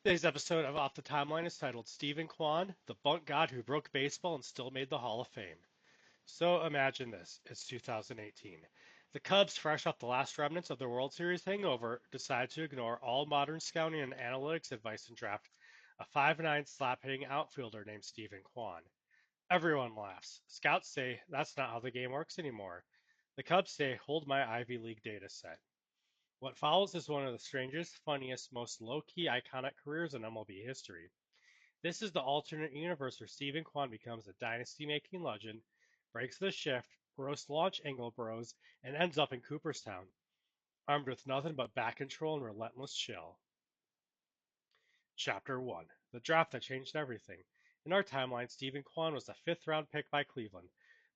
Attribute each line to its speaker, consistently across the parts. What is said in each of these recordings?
Speaker 1: Today's episode of Off the Timeline is titled Steven Kwan, the bunt god who broke baseball and still made the Hall of Fame. So imagine this, it's 2018. The Cubs, fresh off the last remnants of their World Series hangover, decide to ignore all modern scouting and analytics advice and draft a 5'9" slap-hitting outfielder named Steven Kwan. Everyone laughs. Scouts say that's not how the game works anymore. The Cubs say, hold my Ivy League data set. What follows is one of the strangest, funniest, most low-key, iconic careers in MLB history. This is the alternate universe where Steven Kwan becomes a dynasty-making legend, breaks the shift, roast launch angle bros, and ends up in Cooperstown, armed with nothing but bat control and relentless chill. Chapter 1: The draft that changed everything. In our timeline, Steven Kwan was a fifth-round pick by Cleveland,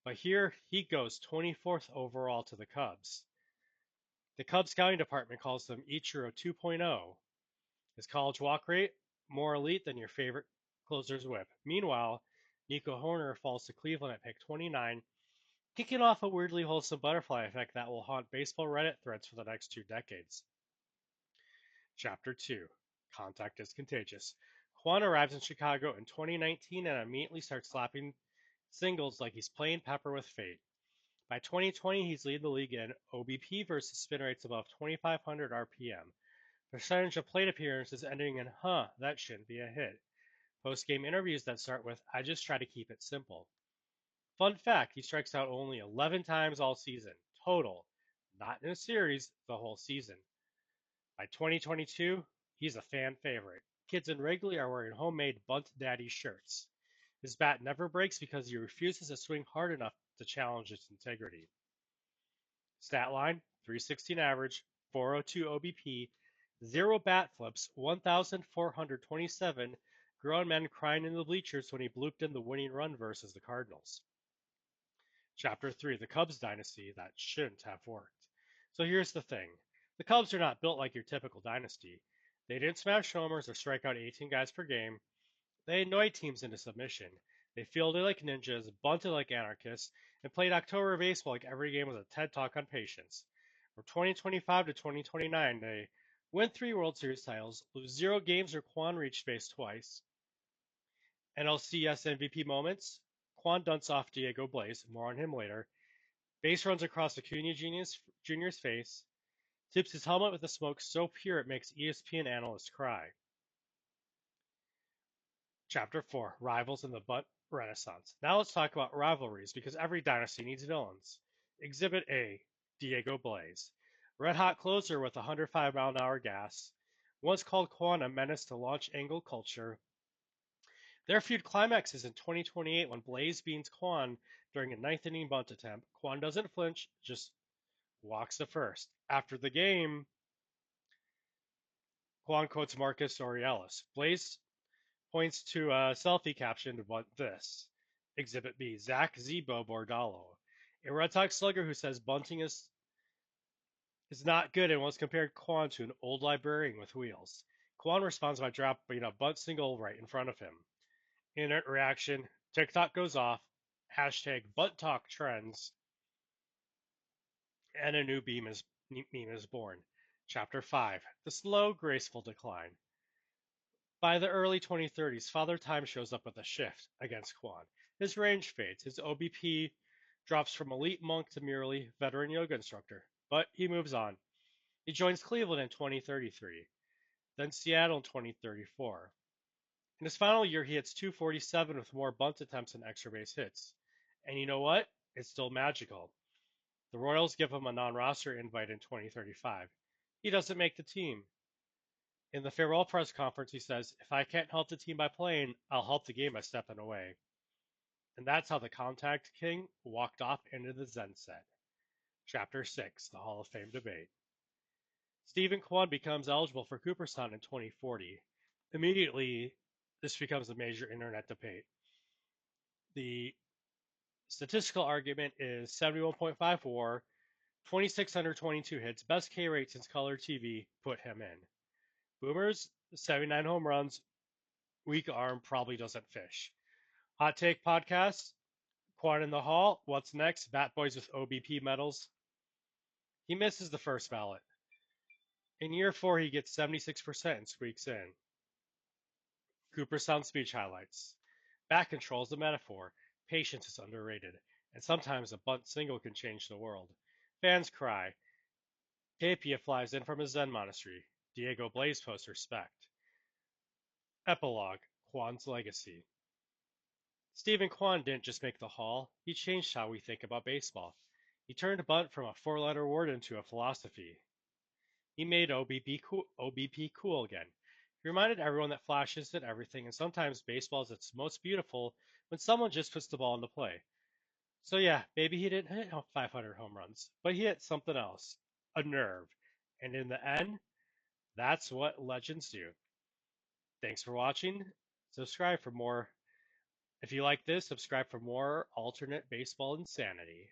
Speaker 1: but here he goes 24th overall to the Cubs. The Cubs scouting department calls him Ichiro 2.0. His college walk rate, more elite than your favorite closer's whip. Meanwhile, Nico Horner falls to Cleveland at pick 29, kicking off a weirdly wholesome butterfly effect that will haunt baseball Reddit threads for the next 2 decades. Chapter 2: Contact is Contagious. Juan arrives in Chicago in 2019 and immediately starts slapping singles like he's playing Pepper with fate. By 2020, he's leading the league in OBP versus spin rates above 2,500 RPM. Percentage of plate appearances ending in that shouldn't be a hit. Post-game interviews that start with, I just try to keep it simple. Fun fact, he strikes out only 11 times all season, total. Not in a series, the whole season. By 2022, he's a fan favorite. Kids in Wrigley are wearing homemade Bunt Daddy shirts. His bat never breaks because he refuses to swing hard enough to challenge its integrity. Stat line, 316 average, 402 OBP, 0 bat flips, 1,427 grown men crying in the bleachers when he blooped in the winning run versus the Cardinals. Chapter 3: The Cubs Dynasty That Shouldn't Have Worked. So here's the thing. The Cubs are not built like your typical dynasty. They didn't smash homers or strike out 18 guys per game. They annoyed teams into submission. They fielded like ninjas, bunted like anarchists, and played October baseball like every game was a TED Talk on patience. From 2025 to 2029, they win 3 World Series titles, lose 0 games where Kwan reached base twice, NLCS MVP moments, Kwan dunts off Diego Blaze, more on him later, base runs across Acuna Jr.'s face, tips his helmet with a smoke so pure it makes ESPN analysts cry. Chapter 4: Rivals in the Bunt Renaissance. Now let's talk about rivalries because every dynasty needs villains. Exhibit A: Diego Blaze. Red hot closer with 105-mile-an-hour gas. Once called Kwan a menace to launch angle culture. Their feud climaxes in 2028 when Blaze beans Kwan during a ninth inning bunt attempt. Kwan doesn't flinch, just walks to first. After the game, Kwan quotes Marcus Aurelius. Blaze points to a selfie captioned, "Bunt this." Exhibit B: Zach Zebo Bordalo, a Red Sox slugger who says bunting is not good and once compared Kwan to an old librarian with wheels. Kwan responds by dropping a bunt single right in front of him. Internet reaction: TikTok goes off, hashtag butt talk trends, and a new meme is born. Chapter 5: The Slow, Graceful Decline. By the early 2030s, Father Time shows up with a shift against Kwan. His range fades, his OBP drops from elite monk to merely veteran yoga instructor, but he moves on. He joins Cleveland in 2033, then Seattle in 2034. In his final year, he hits 247 with more bunt attempts and extra base hits. And you know what? It's still magical. The Royals give him a non-roster invite in 2035. He doesn't make the team. In the farewell press conference, he says, if I can't help the team by playing, I'll help the game by stepping away. And that's how the Contact King walked off into the Zen set. Chapter 6: The Hall of Fame Debate. Steven Kwan becomes eligible for Cooperstown in 2040. Immediately, this becomes a major internet debate. The statistical argument is 71.5 WAR, 2,622 hits, best K rate since color TV, put him in. Boomers, 79 home runs, weak arm, probably doesn't fish. Hot Take Podcast, Quad in the Hall, what's next? Bat Boys with OBP medals. He misses the first ballot. In year 4, he gets 76% and squeaks in. Cooperstown speech highlights. Bat control is a metaphor. Patience is underrated. And sometimes a bunt single can change the world. Fans cry. Tapia flies in from a Zen monastery. Diego Blaze posts respect. Epilogue. Kwan's legacy. Steven Kwan didn't just make the Hall, he changed how we think about baseball. He turned bunt from a four-letter word into a philosophy. He made OBP cool again. He reminded everyone that flash isn't everything, and sometimes baseball is its most beautiful when someone just puts the ball into play. So yeah, maybe he didn't hit 500 home runs, but he hit something else, a nerve. And in the end, that's what legends do. Thanks for watching. Subscribe for more. If you like this, subscribe for more alternate baseball insanity.